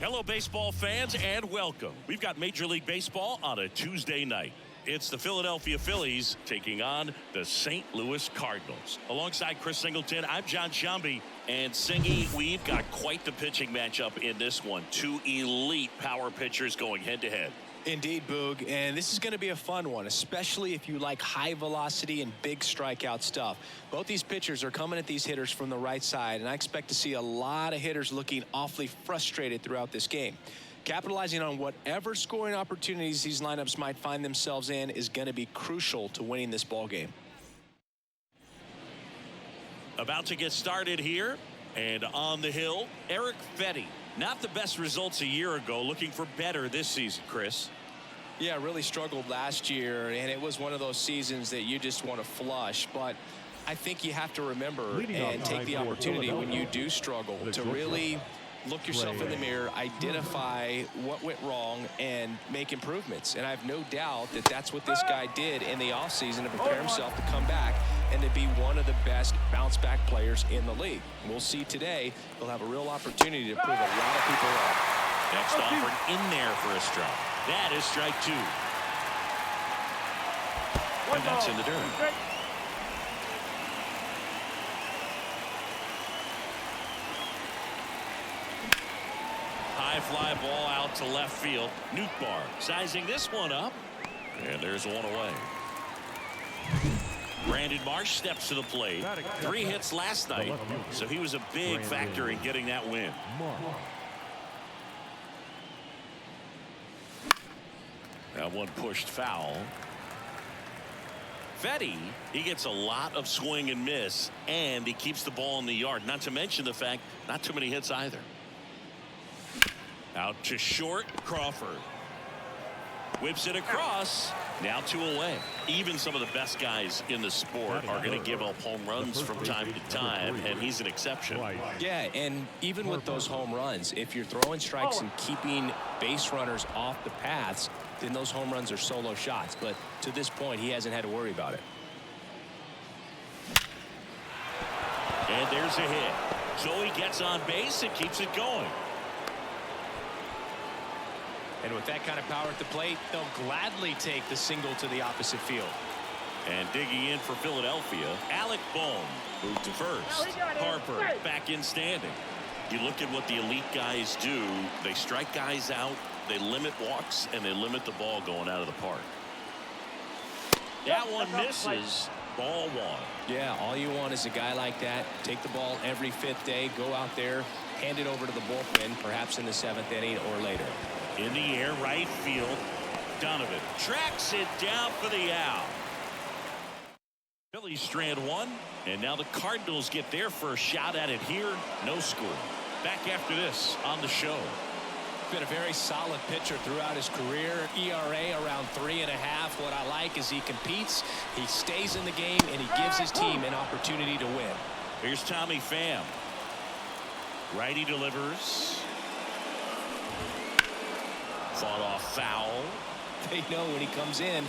Hello, baseball fans, and welcome. We've got Major League Baseball on a Tuesday night. It's the Philadelphia Phillies taking on the St. Louis Cardinals. Alongside Chris Singleton, I'm John Shambi. And Singy, we've got quite the pitching matchup in this one. Two elite power pitchers going head-to-head. Indeed, Boog, and this is going to be a fun one, especially if you like high velocity and big strikeout stuff. Both these pitchers are coming at these hitters from the right side, and I expect to see a lot of hitters looking awfully frustrated throughout this game. Capitalizing on whatever scoring opportunities these lineups might find themselves in is going to be crucial to winning this ball game. About to get started here, and on the hill, Eric Fetty. Not the best results a year ago, looking for better this season, Chris. Yeah, really struggled last year, and it was one of those seasons that you just want to flush. But I think you have to remember and take the opportunity when you do struggle to really look yourself in the mirror, identify what went wrong, and make improvements. And I have no doubt that that's what this guy did in the offseason to prepare himself to come back and to be one of the best bounce-back players in the league. We'll see today. He'll have a real opportunity to prove a lot of people wrong. Next offered in there for a strike. That is strike two. And that's in the dirt. High fly ball out to left field. NOOTBAAR sizing this one up. And there's one away. Brandon Marsh steps to the plate. 3 hits last night, so he was a big factor in getting that win. That one pushed foul. Fetty, he gets a lot of swing and miss, and he keeps the ball in the yard. Not to mention the fact, not too many hits either. Out to short, Crawford. Whips it across. Now 2 away. Even some of the best guys in the sport are going to give up home runs from time to time, and he's an exception. Yeah, and even with those home runs, if you're throwing strikes and keeping base runners off the paths, then those home runs are solo shots. But to this point, he hasn't had to worry about it. And there's a hit. So he gets on base and keeps it going. And with that kind of power at the plate, they'll gladly take the single to the opposite field. And digging in for Philadelphia, Alec Bohm moved to first. Harper back in standing. You look at what the elite guys do. They strike guys out, they limit walks, and they limit the ball going out of the park. That one misses. Ball 1. Yeah, all you want is a guy like that. Take the ball every 5th day, go out there, hand it over to the bullpen, perhaps in the 7th inning or later. In the air, right field. Donovan tracks it down for the out. Phillies strand 1, and now the Cardinals get their first shot at it here. No score. Back after this on the show. Been a very solid pitcher throughout his career. ERA around 3.5. What I like is he competes, he stays in the game, and he gives his team an opportunity to win. Here's Tommy Pham. Righty delivers. Fought off foul. They know when he comes in,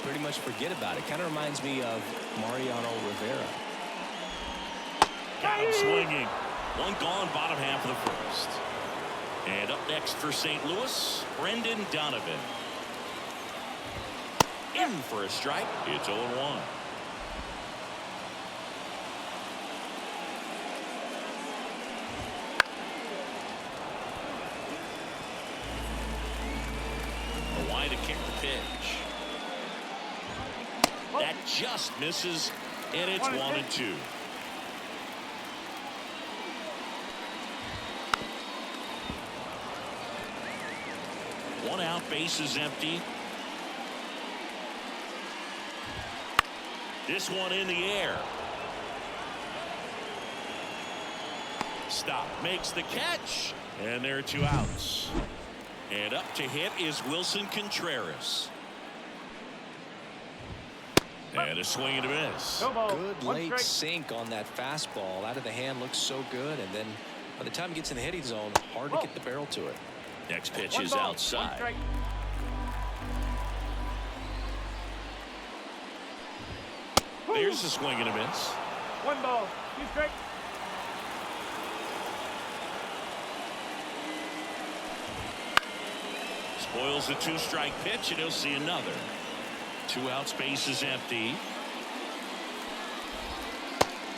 pretty much forget about it. Kind of reminds me of Mariano Rivera. Got him swinging. One gone, bottom half of the first. And up next for St. Louis, Brendan Donovan. In for a strike. It's 0-1. To kick the pitch. That just misses, and it's 1-2. One out, base is empty. This one in the air. Stott makes the catch, and there are 2 outs. And up to hit is Wilson Contreras. And a swing and a miss. Good late sink on that fastball. Out of the hand, looks so good. And then by the time it gets in the hitting zone, hard to get the barrel to it. Next pitch is outside. There's a swing and a miss. 1 ball, 2 strikes. Boils a 2-strike pitch, and he'll see another. 2 outs, base is empty.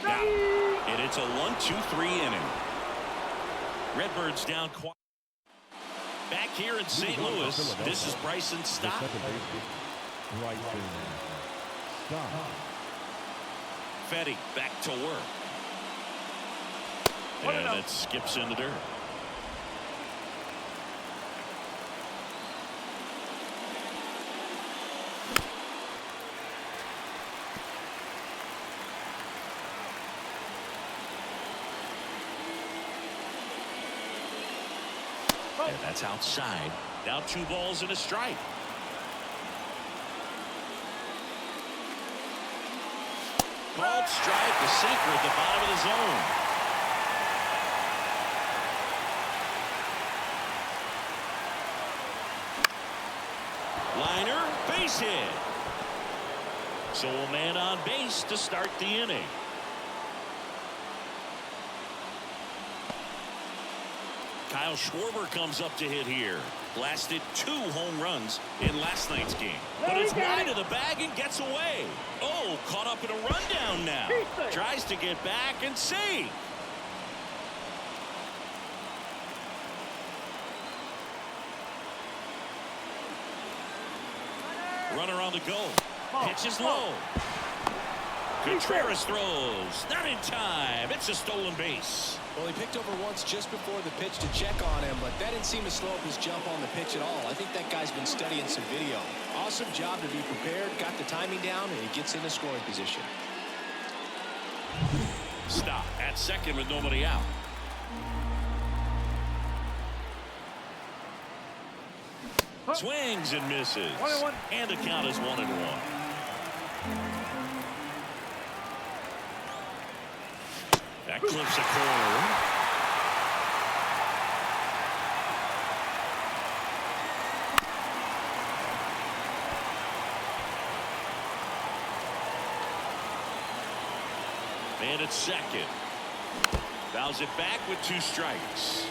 Got it. And it's a 1-2-3 inning. Redbirds down quiet. Back here in St. Louis, this is Bryson Stott. Bryson Stott. Fetty back to work. And it skips in the dirt. And that's outside. Now 2 balls and a strike. Called strike, a sinker at the bottom of the zone. Liner, base hit. So a man on base to start the inning. Kyle Schwarber comes up to hit here. Blasted 2 home runs in last night's game. But it's wide of the bag and gets away. Oh, caught up in a rundown now. Tries to get back and see. Runner on the go. Pitch is low. Contreras throws. Not in time. It's a stolen base. Well, he picked over once just before the pitch to check on him, but that didn't seem to slow up his jump on the pitch at all. I think that guy's been studying some video. Awesome job to be prepared, got the timing down, and he gets into scoring position. Stop at second with nobody out. Swings and misses. And the count is 1-1. That clips a corner. And it's second. Fouls it back with 2 strikes.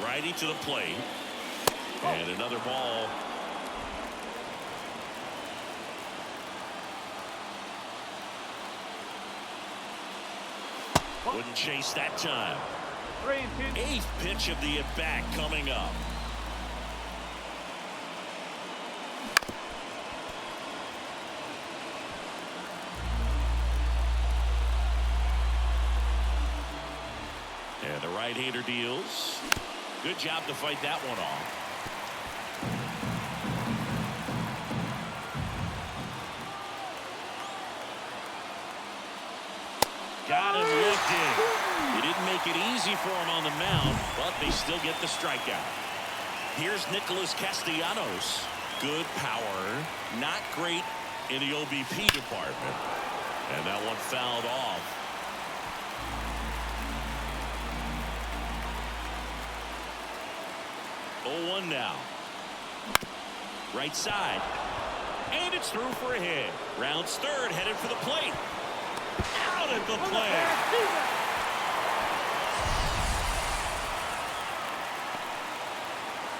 Righty to the plate. And another ball. Wouldn't chase that time. 8th pitch of the at-bat coming up. And the right-hander deals. Good job to fight that one off. Got him looking. He didn't make it easy for him on the mound, but they still get the strikeout. Here's Nicholas Castellanos. Good power. Not great in the OBP department. And that one fouled off. Oh, 1 now. Right side. And it's through for a hit. Rounds third, headed for the plate. Out at the plate.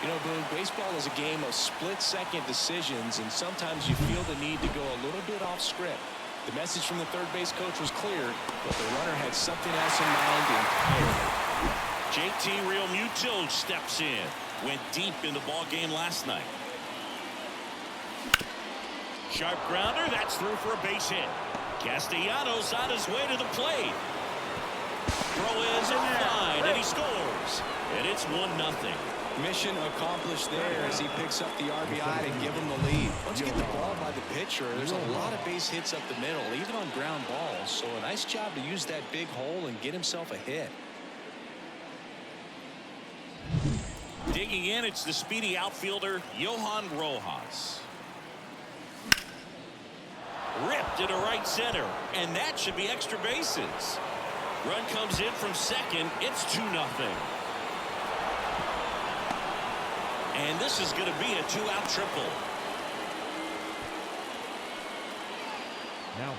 You know, Boone, baseball is a game of split-second decisions, and sometimes you feel the need to go a little bit off script. The message from the third base coach was clear, but the runner had something else in mind entirely. JT Realmuto steps in. Went deep in the ball game last night. Sharp grounder. That's through for a base hit. Castellanos on his way to the plate. Throw is in line, and he scores. And it's 1-0. Mission accomplished there as he picks up the RBI to give him the lead. Once you get the ball by the pitcher, there's a lot of base hits up the middle, even on ground balls. So a nice job to use that big hole and get himself a hit. Digging in, it's the speedy outfielder, Johan Rojas. Ripped into right center, and that should be extra bases. Run comes in from second. It's 2-0. And this is going to be a 2-out triple.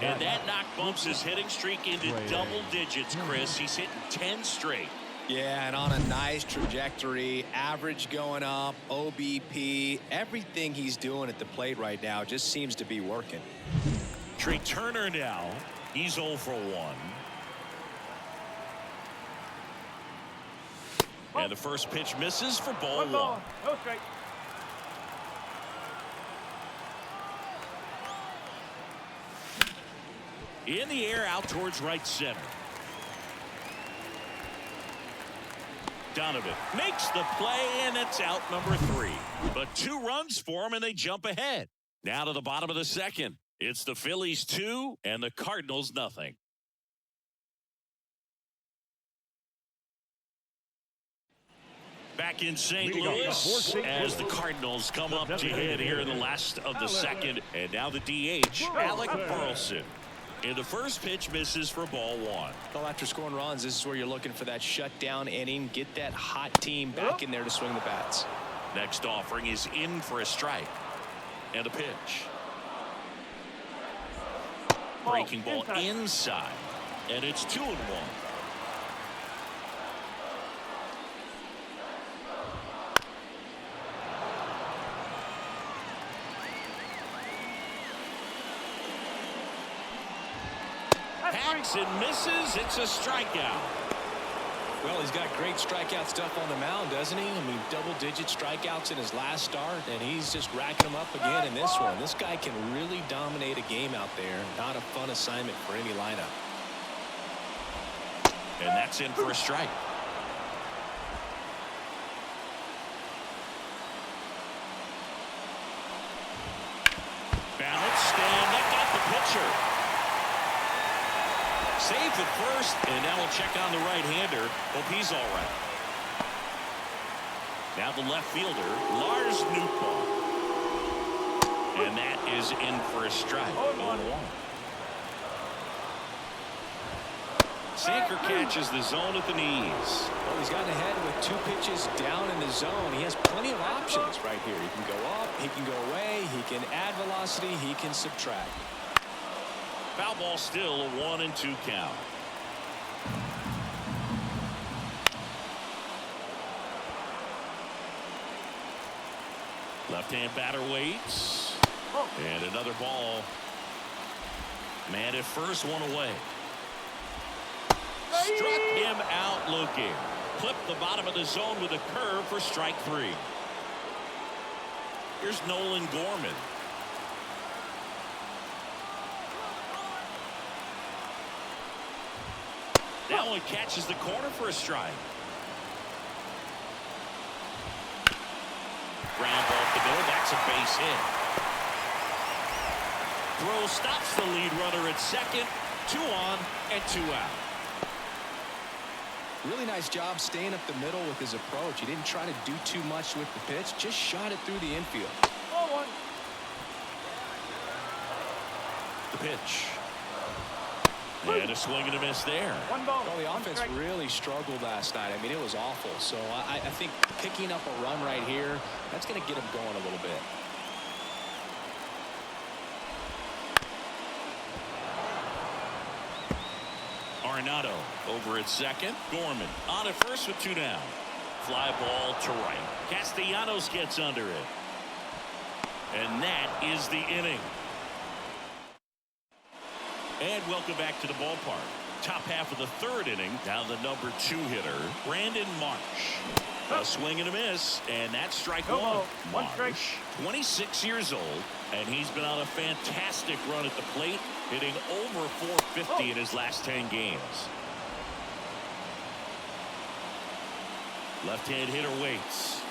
And that knock bumps his hitting streak into double digits, Chris. He's hitting 10 straight. Yeah, and on a nice trajectory, average going up, OBP, everything he's doing at the plate right now just seems to be working. Trey Turner now. He's 0 for 1. And the first pitch misses for ball 1. No strike. In the air out towards right center. Donovan makes the play, and it's out number 3. But 2 runs for him, and they jump ahead. Now to the bottom of the second. It's the Phillies 2 and the Cardinals nothing. Back in St. Louis as the Cardinals come up to hit here in the last of the second. And now the DH, Alec Bohm. And the first pitch misses for ball 1. Well, after scoring runs, this is where you're looking for that shutdown inning. Get that hot team back in there to swing the bats. Next offering is in for a strike. And a pitch. Breaking ball inside. And it's 2-1. Hacks and misses. It's a strikeout. Well, he's got great strikeout stuff on the mound, doesn't he? I mean, double-digit strikeouts in his last start, and he's just racking them up again in this one. This guy can really dominate a game out there. Not a fun assignment for any lineup. And that's in for a strike. Balanced, and that got the pitcher. Saved at first, and now we'll check on the right-hander. Hope he's all right. Now the left fielder, Lars NOOTBAAR. And that is in for a strike. 0-1. Sinker catches the zone at the knees. Well, he's gotten ahead with 2 pitches down in the zone. He has plenty of options right here. He can go up, he can go away, he can add velocity, he can subtract. Foul ball still, a 1-2 count. Left-hand batter waits. And another ball. Man at first, 1 away. Struck him out looking. Clipped the bottom of the zone with a curve for strike 3. Here's Nolan Gorman. That one catches the corner for a strike. Ground ball up the middle. That's a base hit. Throw stops the lead runner at second. 2 on and 2 out. Really nice job staying up the middle with his approach. He didn't try to do too much with the pitch. Just shot it through the infield. The pitch. And a swing and a miss there. Well, the offense really struggled last night. I mean, it was awful. So I think picking up a run right here, that's going to get him going a little bit. Arenado over at second. Gorman on at first with 2 down. Fly ball to right. Castellanos gets under it. And that is the inning. And welcome back to the ballpark. Top half of the 3rd inning. Now the number 2 hitter, Brandon Marsh. A swing and a miss, and that's strike 1. Marsh, 26 years old, and he's been on a fantastic run at the plate, hitting over 450 in his last 10 games. Left-hand hitter waits.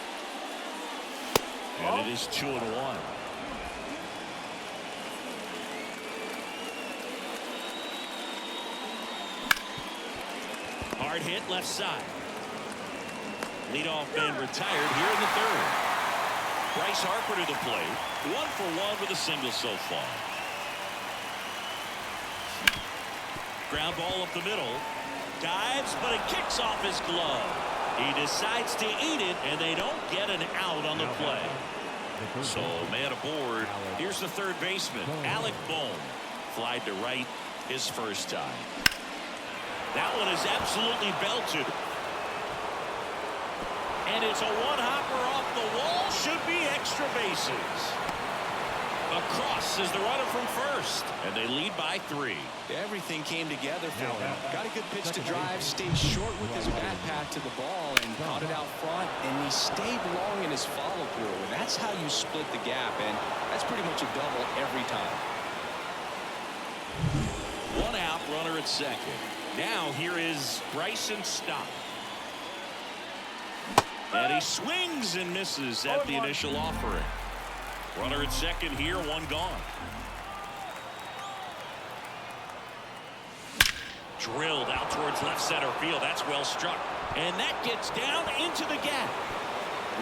And it is 2-1. Hard hit left side. Leadoff man retired here in the 3rd. Bryce Harper to the plate. 1 for 1 with a single so far. Ground ball up the middle. Dives, but it kicks off his glove. He decides to eat it, and they don't get an out on the play. So, man aboard. Here's the 3rd baseman, Alec Bohm. Flied to right his first time. That one is absolutely belted. And it's a one-hopper off the wall. Should be extra bases. Across is the runner from first. And they lead by 3. Everything came together for him. Got a good pitch to drive, stayed short with his bat path to the ball, and caught it out front, and he stayed long in his follow-through. And that's how you split the gap, and that's pretty much a double every time. 1 out, runner at second. Now here is Bryson Stott. And he swings and misses at the initial offering. Runner at second here, 1 gone. Drilled out towards left center field. That's well struck. And that gets down into the gap.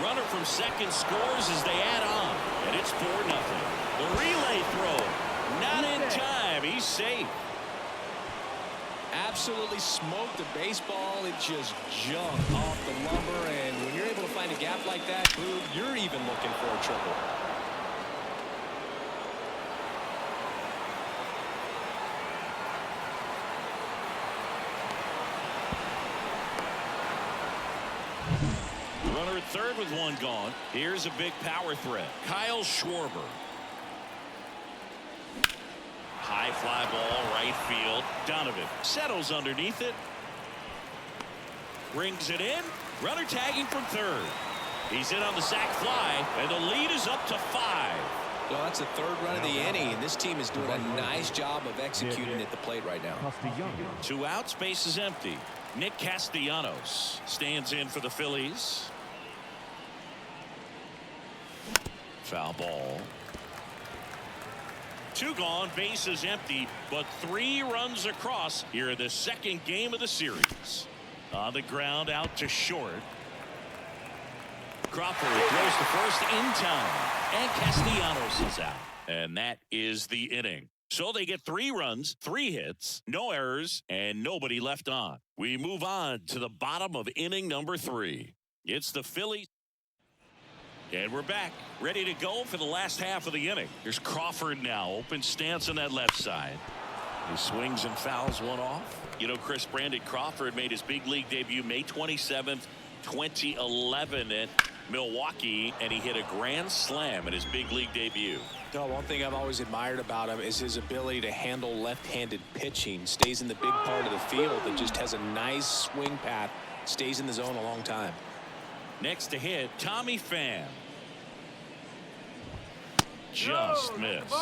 Runner from second scores as they add on. And it's 4-0. The relay throw. Not in time. He's safe. Absolutely smoked the baseball. It just jumped off the lumber. And when you're able to find a gap like that, Boog, you're even looking for a triple. Runner at third with 1 gone. Here's a big power threat. Kyle Schwarber. High fly ball, right field. Donovan settles underneath it. Brings it in. Runner tagging from third. He's in on the sac fly, and the lead is up to 5. Well, that's the 3rd run of the inning, and this team is doing a nice job of executing at the plate right now. 2 outs, base is empty. Nick Castellanos stands in for the Phillies. Foul ball. 2 gone, base is empty, but 3 runs across here in the second game of the series. On the ground, out to short. Crawford throws to first in time, and Castellanos is out. And that is the inning. So they get 3 runs, 3 hits, no errors, and nobody left on. We move on to the bottom of inning number 3. It's the Phillies. And we're back, ready to go for the last half of the inning. Here's Crawford now, open stance on that left side. He swings and fouls one off. You know, Chris, Brandon Crawford made his big league debut May 27th, 2011 at Milwaukee, and he hit a grand slam in his big league debut. No, one thing I've always admired about him is his ability to handle left-handed pitching. Stays in the big part of the field and just has a nice swing path. Stays in the zone a long time. Next to hit, Tommy Pham. Just missed.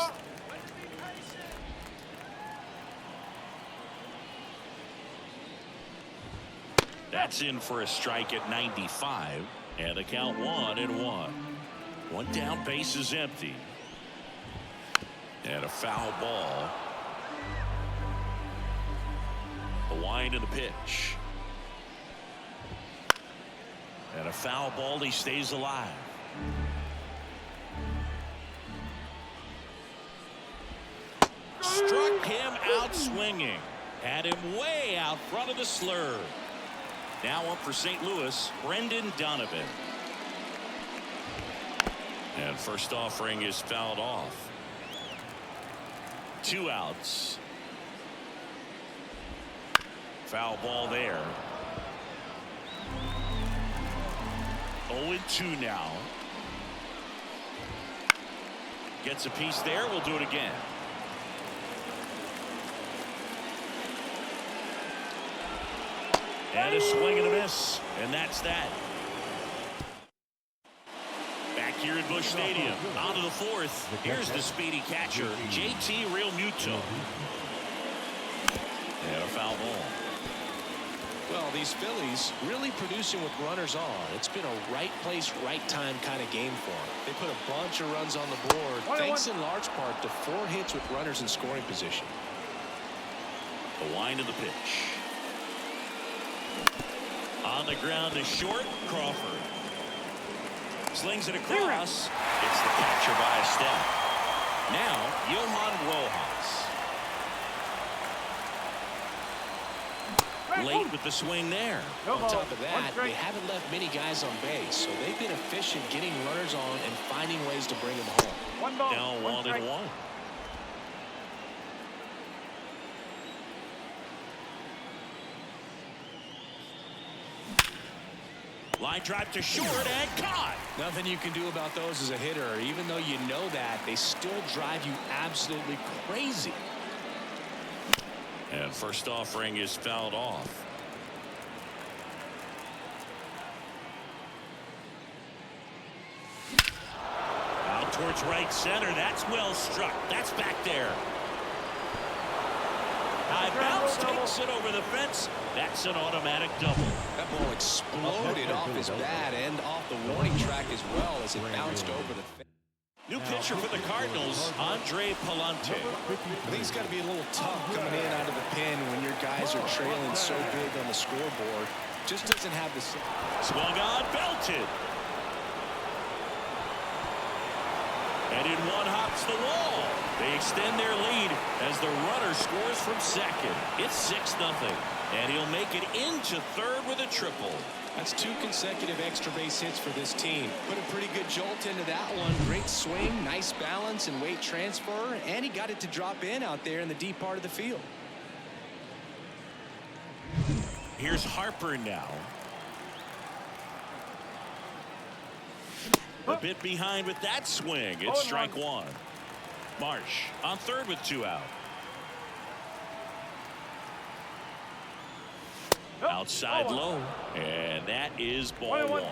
That's in for a strike at 95. And the count 1-1. 1 down, base is empty. And a foul ball. The wind of the pitch. And a foul ball. He stays alive. Struck him out swinging. Had him way out front of the slur. Now up for St. Louis, Brendan Donovan. And first offering is fouled off. 2 outs. Foul ball there. 0-2 now. Gets a piece there. We'll do it again. And a swing and a miss. And that's that. Back here at Busch Stadium. On to the 4th. Here's the speedy catcher, JT Realmuto. And a foul ball. Well, these Phillies really producing with runners on. It's been a right place, right time kind of game for them. They put a bunch of runs on the board, thanks in large part to 4 hits with runners in scoring position. The wind of the pitch. On the ground to short, Crawford. Slings it across. It's the catcher by a step. Now, Johan Rojas. Late with the swing there. On top of that, they haven't left many guys on base, so they've been efficient getting runners on and finding ways to bring them home. Now 1-1. Line drive to short and caught. Nothing you can do about those as a hitter. Even though you know that, they still drive you absolutely crazy. And first offering is fouled off. Out towards right center. That's well struck. That's back there. High bounce takes it over the fence. That's an automatic double. That ball exploded off his bat and off the warning track as well as it bounced over the fence. New pitcher for the Cardinals, Andre Palante. I think it's got to be a little tough coming in out of the pen when your guys are trailing so big on the scoreboard. Just doesn't have the... Swung on, belted. And in one hops the wall. They extend their lead as the runner scores from second. It's 6-0. And he'll make it into third with a triple. That's 2 consecutive extra base hits for this team. Put a pretty good jolt into that one. Great swing, nice balance and weight transfer, and he got it to drop in out there in the deep part of the field. Here's Harper now. A bit behind with that swing. It's strike one. Marsh on third with 2 out. Outside low, and that is ball 1.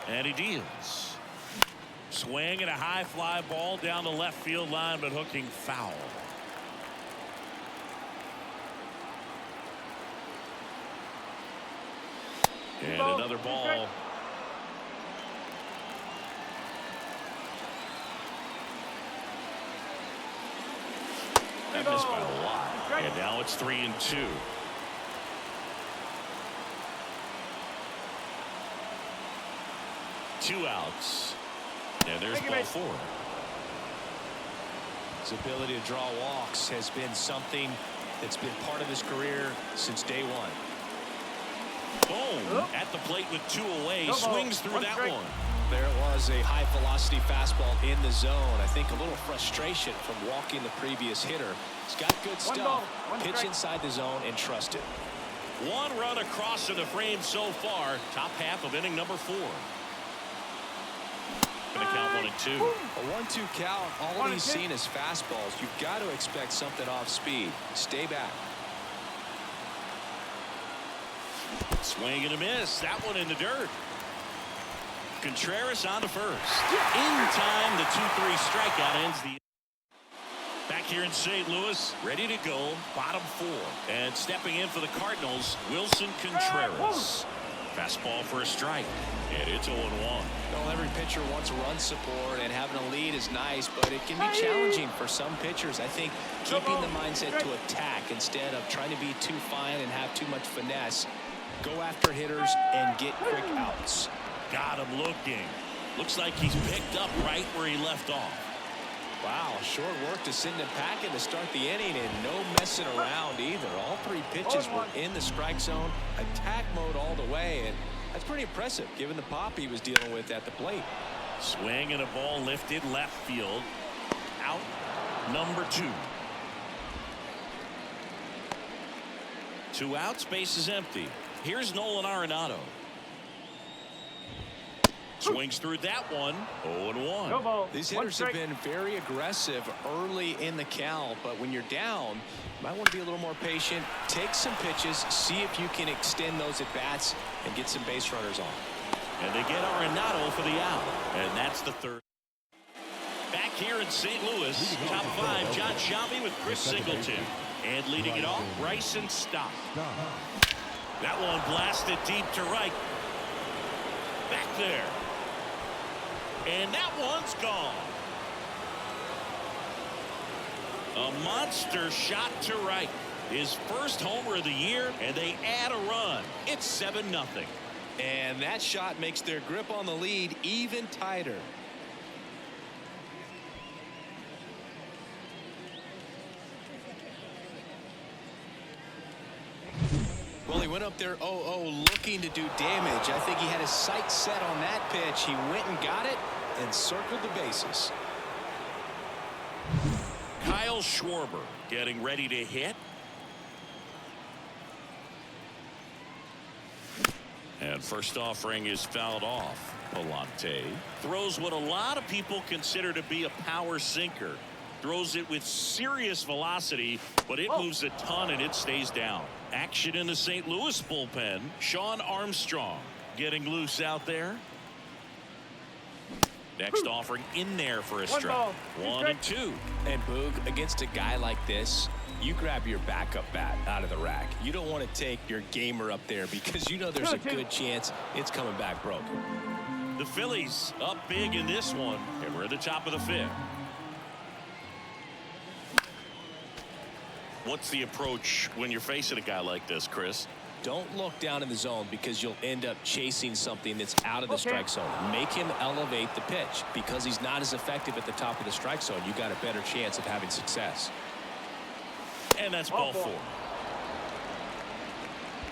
And he deals. Swing and a high fly ball down the left field line, but hooking foul. And another ball. That missed by a lot. And now it's 3-2. Two outs. And there's ball 4. His ability to draw walks has been something that's been part of his career since day 1. Bohm at the plate with 2 away. Swings through that one. There was a high velocity fastball in the zone. I think a little frustration from walking the previous hitter. He's got good stuff. Pitch inside the zone and trust it. 1 run across in the frame so far. Top half of inning number 4. Gonna count 1 and 2. A 1-2 count. All he's seen is fastballs. You've got to expect something off speed. Stay back. Swing and a miss. That one in the dirt. Contreras on to first. In time, the 2-3 strikeout ends the... Back here in St. Louis, ready to go, bottom 4. And stepping in for the Cardinals, Wilson Contreras. Fastball for a strike, and it's 0-1. Well, every pitcher wants run support, and having a lead is nice, but it can be challenging for some pitchers. I think keeping the mindset to attack instead of trying to be too fine and have too much finesse. Go after hitters and get quick outs. Got him looking. Looks like he's picked up right where he left off. Wow, short work to send him packing to start the inning, and no messing around either. All 3 pitches were in the strike zone, attack mode all the way, and that's pretty impressive given the pop he was dealing with at the plate. Swing and a ball lifted left field. Out number 2. 2 outs, base is empty. Here's Nolan Arenado. Swings through that one. 0-1. These hitters have been very aggressive early in the count, but when you're down, you might want to be a little more patient. Take some pitches, see if you can extend those at bats and get some base runners on. And they get Arenado for the out, and that's the 3rd. Back here in St. Louis, top 5, John Shambi with Chris Singleton, and leading it off, Bryson Stott. That one blasted deep to right. Back there. And that one's gone. A monster shot to right. His first homer of the year, and they add a run. It's 7-0. And that shot makes their grip on the lead even tighter. Well, he went up there 0-0 looking to do damage. I think he had his sights set on that pitch. He went and got it and circled the bases. Kyle Schwarber getting ready to hit. And first offering is fouled off. Palante throws what a lot of people consider to be a power sinker. Throws it with serious velocity, but it moves a ton and it stays down. Action in the St. Louis bullpen. Sean Armstrong getting loose out there. Next offering in there for a strike. 1-2. And Boog, against a guy like this, you grab your backup bat out of the rack. You don't want to take your gamer up there because you know there's a good chance it's coming back broken. The Phillies up big in this one, and we're at the top of the 5th. What's the approach when you're facing a guy like this, Chris? Don't look down in the zone because you'll end up chasing something that's out of the strike zone. Make him elevate the pitch. Because he's not as effective at the top of the strike zone, you got a better chance of having success. And that's ball 4.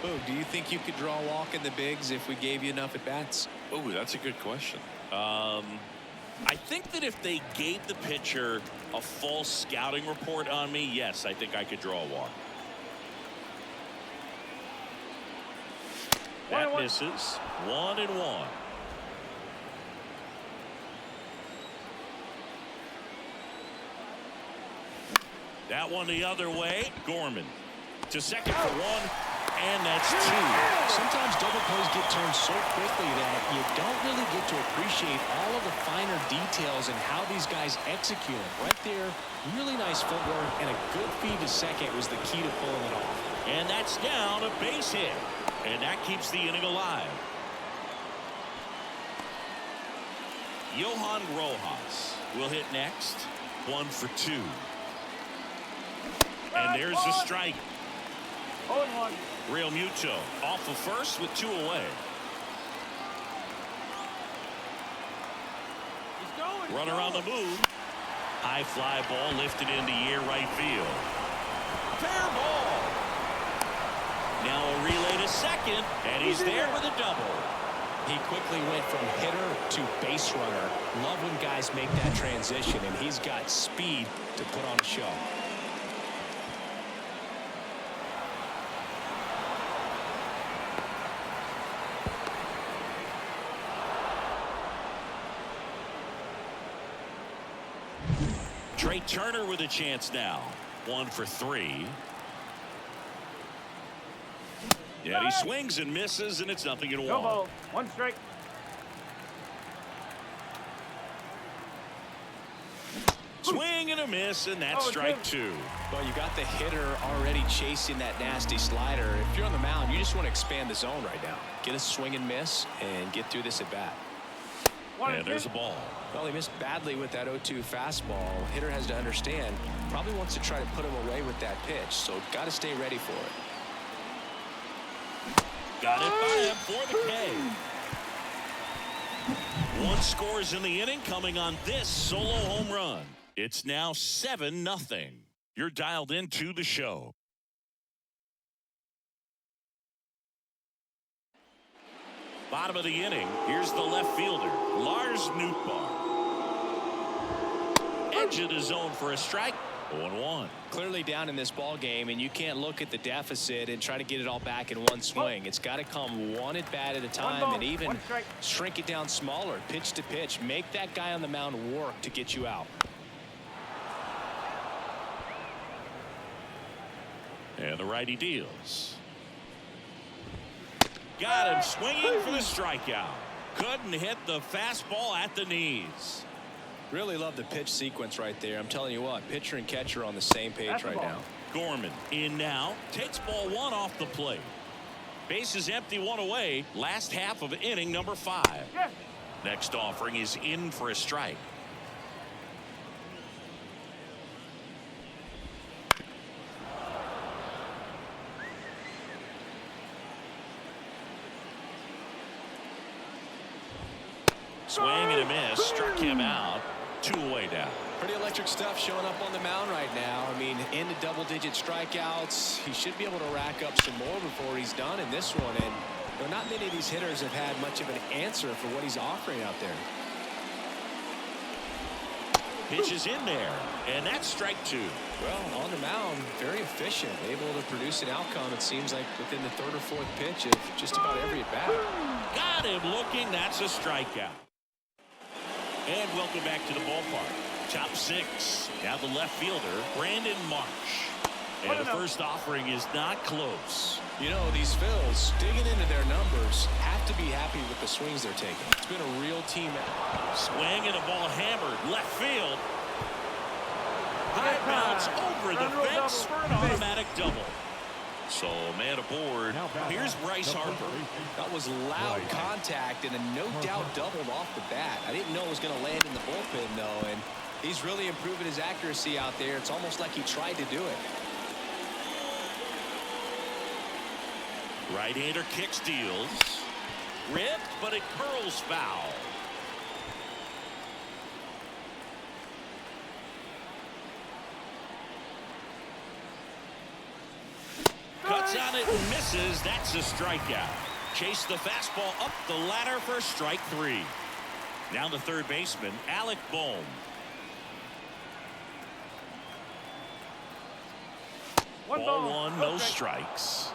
Oh, do you think you could draw a walk in the bigs if we gave you enough at bats? Oh, that's a good question. I think that if they gave the pitcher a full scouting report on me, yes, I think I could draw a walk. That misses. 1-1. That one the other way. Gorman to second for 1, and that's 2. Sometimes double plays get turned so quickly that you don't really get to appreciate all of the finer details and how these guys execute it. Right there, really nice footwork, and a good feed to second was the key to pulling it off. And that's down, a base hit. And that keeps the inning alive. Johan Rojas will hit next. 1 for 2. And there's the strike. 0-1. Realmuto off of first with 2 away. Runner on the move. High fly ball lifted into near right field. Fair ball. Now a relay to second, and he's there with a double. He quickly went from hitter to base runner. Love when guys make that transition, and he's got speed to put on a show. Trey Turner with a chance now. 1 for 3. Yeah, he swings and misses, and it's 0-1. Go ball. 1 strike. Swing and a miss, and that's strike 2. Well, you got the hitter already chasing that nasty slider. If you're on the mound, you just want to expand the zone right now. Get a swing and miss and get through this at bat. And there's a ball. Well, he missed badly with that 0-2 fastball. Hitter has to understand, probably wants to try to put him away with that pitch, so got to stay ready for it. Got it by him for the K. 1 scores in the inning coming on this solo home run. It's now 7-0. You're dialed into the show. Bottom of the inning. Here's the left fielder, Lars Nootbaar. Edge of the zone for a strike. 0-1. Clearly down in this ball game, and you can't look at the deficit and try to get it all back in one swing. It's got to come one at bat at a time, and even shrink it down smaller, pitch to pitch. Make that guy on the mound work to get you out. And the righty deals. Got him swinging for the strikeout. Couldn't hit the fastball at the knees. Really love the pitch sequence right there. I'm telling you what, pitcher and catcher on the same page right now. Gorman in now, takes ball 1 off the plate. Base is empty, 1 away. Last half of inning number 5. Next offering is in for a strike. Swing and a miss, struck him out. 2 away now. Pretty electric stuff showing up on the mound right now. I mean, into double-digit strikeouts. He should be able to rack up some more before he's done in this one. And not many of these hitters have had much of an answer for what he's offering out there. Pitch is in there, and that's strike 2. Well, on the mound, very efficient, able to produce an outcome, it seems like, within the 3rd or 4th pitch of just about every at-bat. Got him looking. That's a strikeout. And welcome back to the ballpark. Top 6. Now the left fielder, Brandon Marsh. And the first offering is not close. You know, these Phils, digging into their numbers, have to be happy with the swings they're taking. It's been a real team. Swing and a ball hammered. Left field. High bounce over the fence. Automatic double. So, man aboard. Here's Bryce Harper. That was loud contact and a no-doubt doubled off the bat. I didn't know it was going to land in the bullpen, though, and he's really improving his accuracy out there. It's almost like he tried to do it. Right-hander kick steals. Ripped, but it curls foul. Cuts on it and misses. That's a strikeout. Chase the fastball up the ladder for strike 3. Now the third baseman, Alec Bohm. Ball 1, no strikes.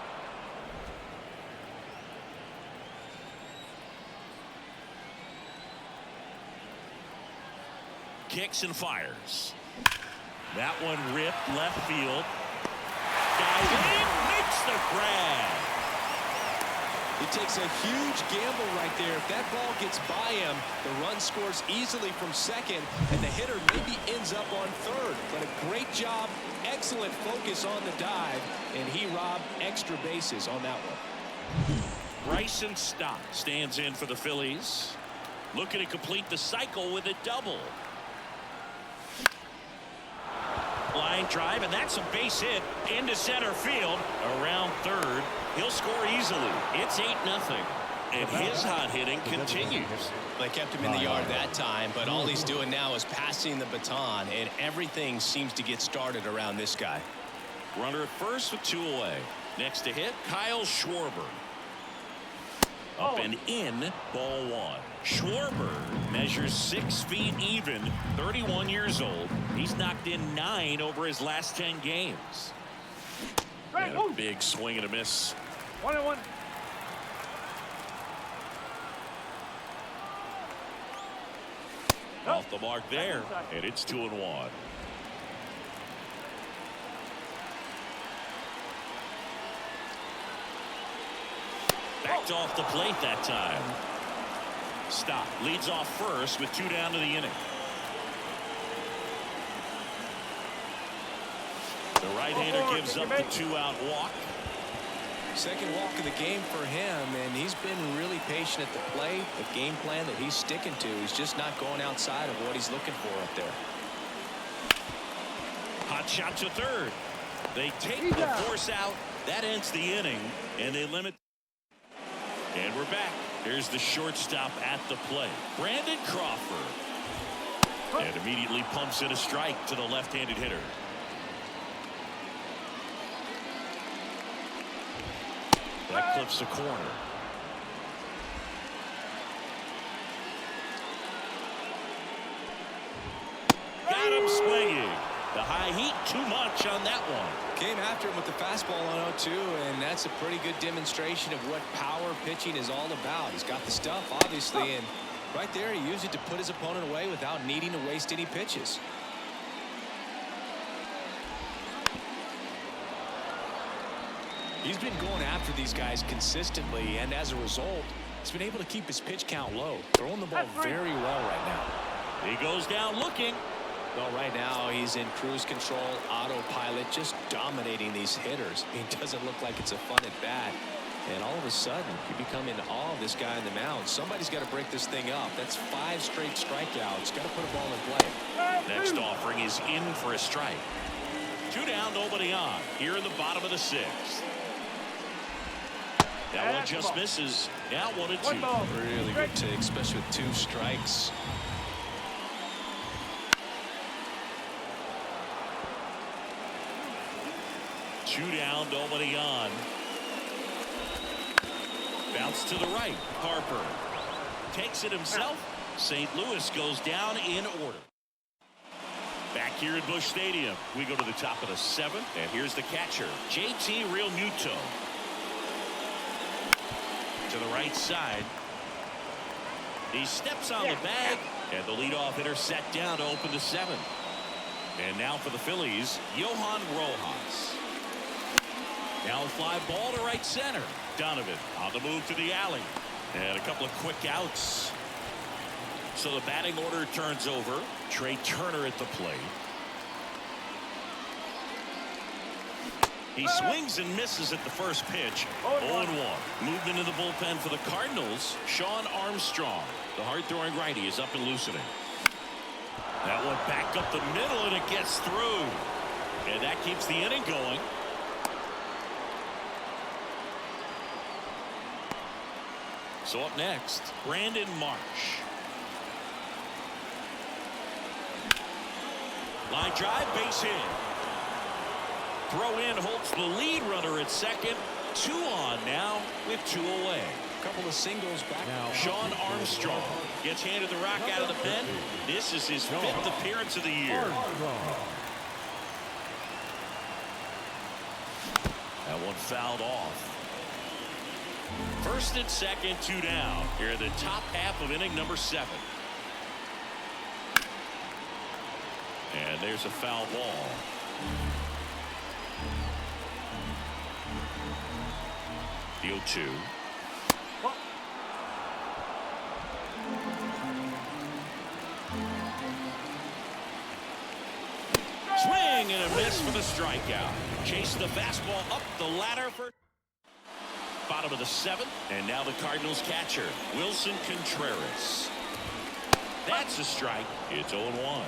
Kicks and fires. That one ripped left field. Dives in, makes the grab. It takes a huge gamble right there. If that ball gets by him, the run scores easily from second, and the hitter maybe ends up on third. But a great job, excellent focus on the dive, and he robbed extra bases on that one. Bryson Stott stands in for the Phillies. Looking to complete the cycle with a double. Line drive, and that's a base hit into center field. Around third, he'll score easily. It's 8-0, and his hot hitting continues. They kept him in the yard that time, but all he's doing now is passing the baton, and everything seems to get started around this guy. Runner at first with 2 away. Next to hit, Kyle Schwarber. Up and in, ball 1. Schwarber measures 6 feet even, 31 years old. He's knocked in 9 over his last 10 games. And a big swing and a miss. 1-1. Off the mark there, and it's 2-1. Backed off the plate that time. Stott leads off first with 2 down to the inning. The right-hander gives up the 2-out walk. Second walk of the game for him, and he's been really patient at the plate. The game plan that he's sticking to. He's just not going outside of what he's looking for up there. Hot shot to third. They take the force out. That ends the inning, and they limit. And we're back. Here's the shortstop at the plate, Brandon Crawford. And immediately pumps in a strike to the left-handed hitter. That clips the corner. Got him swinging. The high heat, too much on that one. Came after him with the fastball on 0-2, and that's a pretty good demonstration of what power pitching is all about. He's got the stuff, obviously, and right there he used it to put his opponent away without needing to waste any pitches. He's been going after these guys consistently, and as a result, he's been able to keep his pitch count low, throwing the ball very well right now. He goes down looking. Well, right now he's in cruise control, autopilot, just dominating these hitters. He doesn't look like it's a fun at bat. And all of a sudden, you become in awe of this guy on the mound. Somebody's got to break this thing up. That's 5 straight strikeouts. Got to put a ball in play. Next offering is in for a strike. 2 down, nobody on. Here in the bottom of the 6th. That one just misses. Now 1-2. Really good take, especially with 2 strikes. Two down, nobody on. Bounce to the right. Harper takes it himself. St. Louis goes down in order. Back here at Busch Stadium, we go to the top of the 7th, and here's the catcher, JT Realmuto. To the right side. He steps on the bag, and the leadoff hitter set down to open the 7th. And now for the Phillies, Johan Rojas. Now a fly ball to right center. Donovan on the move to the alley. And a couple of quick outs. So the batting order turns over. Trey Turner at the plate. He swings and misses at the first pitch. 0-1. Moved into the bullpen for the Cardinals. Shawn Armstrong. The hard-throwing righty is up and loosening. That one back up the middle, and it gets through. And that keeps the inning going. So up next, Brandon Marsh. Line drive, base hit. Throw in holds the lead runner at second. 2 on now with 2 away. Couple of singles back. Now, Shawn Armstrong gets handed the rock out of the pen. This is his 5th appearance of the year. That one fouled off. First and second, 2 down. Here in the top half of inning number 7. And there's a foul ball. The 0-2. Swing and a miss for the strikeout. Chase the fastball up the ladder for bottom of the 7th. And now the Cardinals catcher, Wilson Contreras. That's a strike. It's 0-1.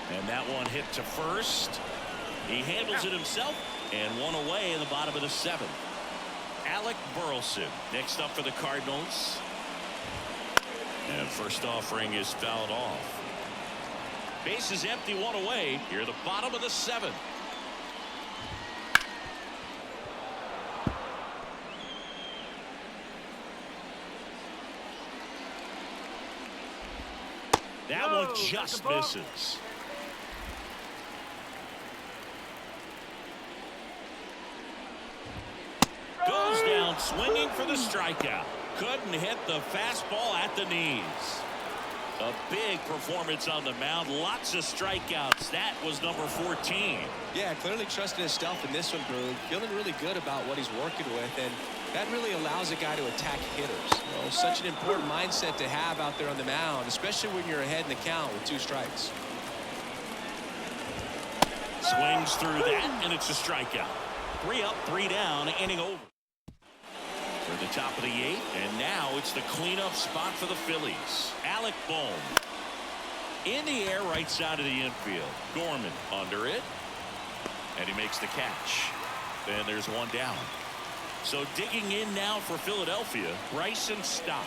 And that one hit to first. He handles it himself, and 1 away in the bottom of the 7th. Alec Bohm next up for the Cardinals. And first offering is fouled off. Base is empty, 1 away. Here at the bottom of the 7th. That one just misses. Goes down swinging for the strikeout. Couldn't hit the fastball at the knees. A big performance on the mound. Lots of strikeouts. That was number 14. Yeah, clearly trusting his stuff in this one, Boone. Feeling really good about what he's working with, and that really allows a guy to attack hitters. You know, such an important mindset to have out there on the mound, especially when you're ahead in the count with 2 strikes. Swings through that, and it's a strikeout. 3 up, 3 down, inning over. We're at the top of the 8th, and now it's the cleanup spot for the Phillies. Alec Bohm in the air, right side of the infield. Gorman under it, and he makes the catch. Then there's 1 down. So digging in now for Philadelphia, Bryson Stott.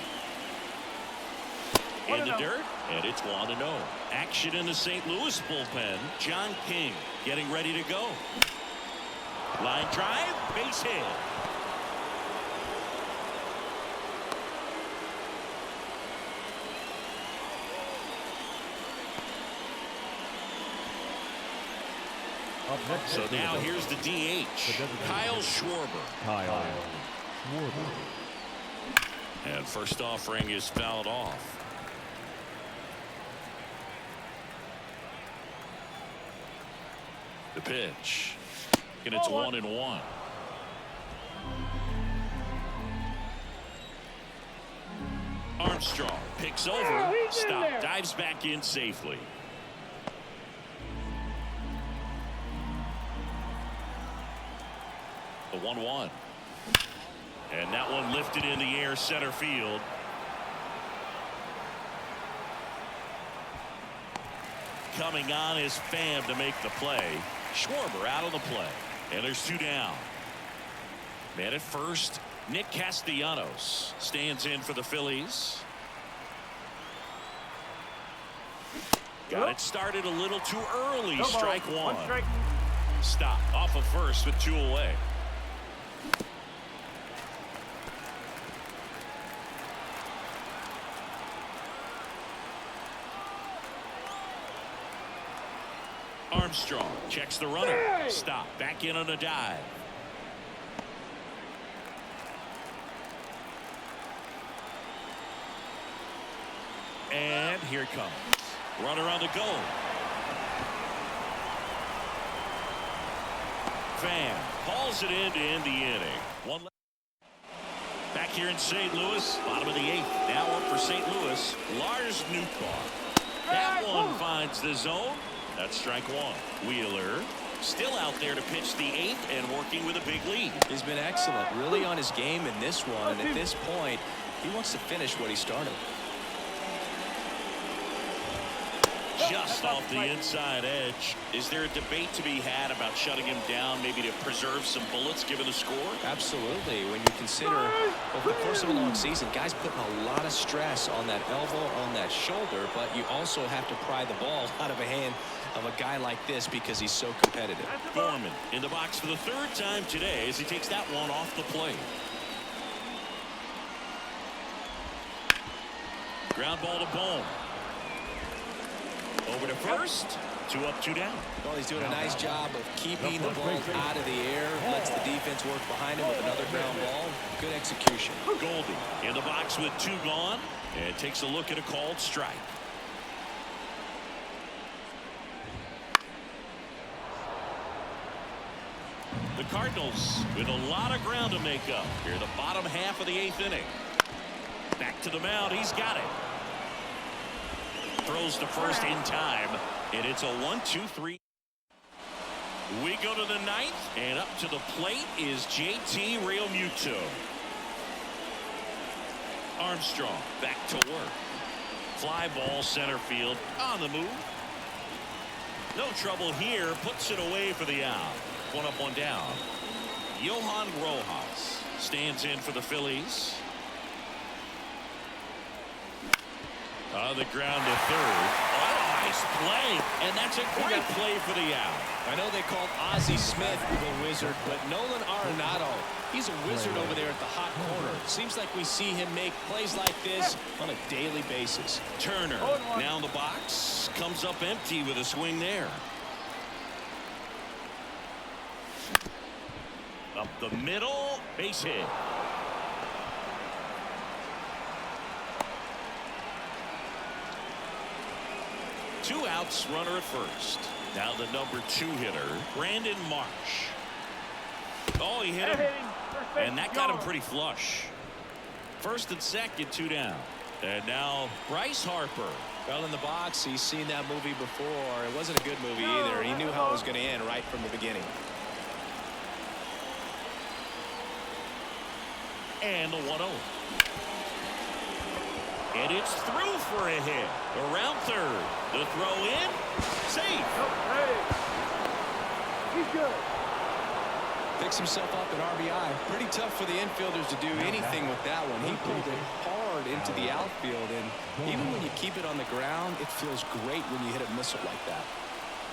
In the dirt, and it's 1-0. Action in the St. Louis bullpen. John King getting ready to go. Line drive, base hit. So now here's the DH, Kyle Schwarber. And first offering is fouled off. The pitch. And it's 1-1. Armstrong picks over. Stop. Dives back in safely. The 1-1. And that one lifted in the air center field. Coming on is Pham to make the play. Schwarber out of the play. And there's 2 down. Man at first, Nick Castellanos stands in for the Phillies. Got it started a little too early. Strike 1. Stop off of first with 2 away. Armstrong checks the runner. Stop. Back in on a dive. And here it comes. Runner on the go. Fan hauls it in to end the inning. One back here in St. Louis, bottom of the 8th. Now up for St. Louis, Lars Nootbaar. That one finds the zone. That's strike one. Wheeler still out there to pitch the 8th and working with a big lead. He's been excellent, really on his game in this one. And at this point, he wants to finish what he started. Just off the inside edge. Is there a debate to be had about shutting him down, maybe to preserve some bullets given the score? Absolutely. When you consider over the course of a long season, guys putting a lot of stress on that elbow, on that shoulder, but you also have to pry the ball out of a hand of a guy like this because he's so competitive. Gorman in the box for the 3rd time today as he takes that one off the plate. Ground ball to Bohm. Over to first. 2 up, 2 down. Well, he's doing a nice job of keeping the ball out of the air. Lets the defense work behind him with another ground ball. Good execution. Goldie in the box with 2 gone. And takes a look at a called strike. The Cardinals with a lot of ground to make up here, the bottom half of the 8th inning. Back to the mound. He's got it. Throws to first in time, and it's a 1-2-3. We go to the 9th, and up to the plate is JT Realmuto. Armstrong back to work. Fly ball center field on the move. No trouble here. Puts it away for the out. 1 up, 1 down. Johan Rojas stands in for the Phillies. On the ground to 3rd. Oh, nice play. And that's a great play for the out. I know they called Ozzie Smith the wizard, but Nolan Arenado, he's a wizard over there at the hot corner. Seems like we see him make plays like this on a daily basis. Turner now in the box. Comes up empty with a swing there. Up the middle. Base hit. Two outs, runner at first. Now the number 2 hitter, Brandon Marsh. Oh, he hit him. And that got him pretty flush. First and 2nd, 2 down. And now Bryce Harper. Well, in the box, he's seen that movie before. It wasn't a good movie either. He knew how it was going to end right from the beginning. And the 1-0. And it's through for a hit. Around 3rd. The throw in. Safe. He's good. Picks himself up at RBI. Pretty tough for the infielders to do anything with that one. He pulled it hard into the outfield, and even when you keep it on the ground, it feels great when you hit a missile like that.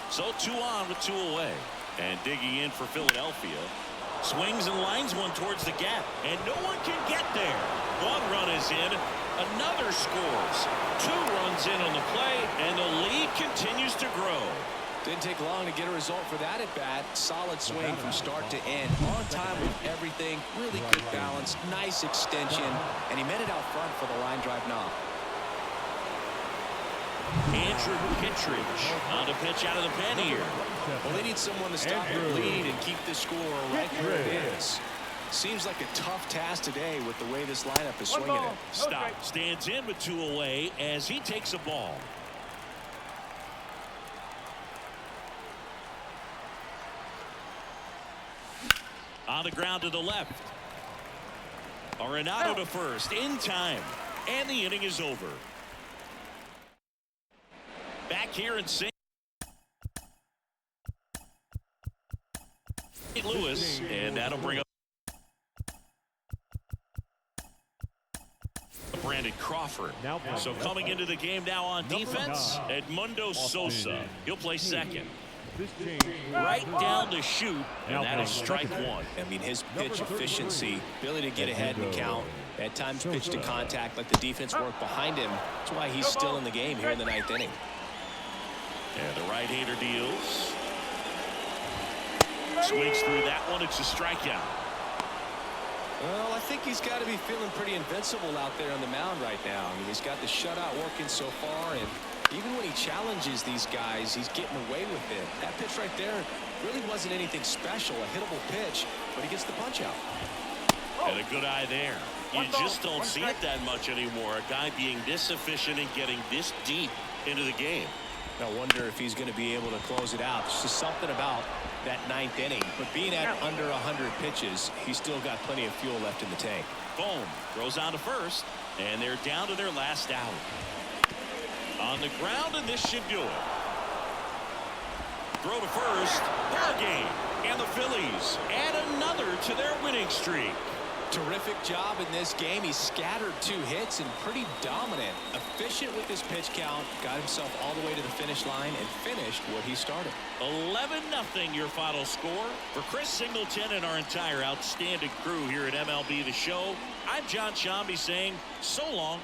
So 2 on with 2 away. And digging in for Philadelphia. Swings and lines one towards the gap. And no one can get there. 1 run is in. Another scores. 2 runs in on the play, and the lead continues to grow. Didn't take long to get a result for that at bat. Solid swing from start to end. On time with everything. Really good balance. Nice extension. And he met it out front for the line drive knock. Andrew Kittredge on a pitch out of the pen here. Well, they need someone to stop the lead and keep the score right where it is. Seems like a tough task today with the way this lineup is swinging it. Stott stands in with 2 away as he takes a ball. On the ground to the left. Arenado to first in time. And the inning is over. Back here in St. Louis, and that'll bring up Brandon Crawford. So coming into the game now on defense, Edmundo Sosa. He'll play 2nd. Right down to shoot, and that is strike 1. I mean, his pitch efficiency, ability to get ahead and count, at times pitch to contact, let the defense work behind him. That's why he's still in the game here in the 9th inning. And the right-hander deals. Swings through that one. It's a strikeout. Well, I think he's got to be feeling pretty invincible out there on the mound right now. I mean, he's got the shutout working so far, and even when he challenges these guys, he's getting away with it. That pitch right there really wasn't anything special, a hittable pitch, but he gets the punch out. And a good eye there. You just don't see it that much anymore. A guy being this efficient and getting this deep into the game. I wonder if he's going to be able to close it out. It's just something about that 9th inning. But being at under 100 pitches, he's still got plenty of fuel left in the tank. Bohm throws on to first, and they're down to their last out. On the ground, and this should do it. Throw to first. Ball game. And the Phillies add another to their winning streak. Terrific job in this game. He scattered 2 hits and pretty dominant. Efficient with his pitch count. Got himself all the way to the finish line and finished what he started. 11-0 your final score. For Chris Singleton and our entire outstanding crew here at MLB The Show, I'm John Shambi saying so long.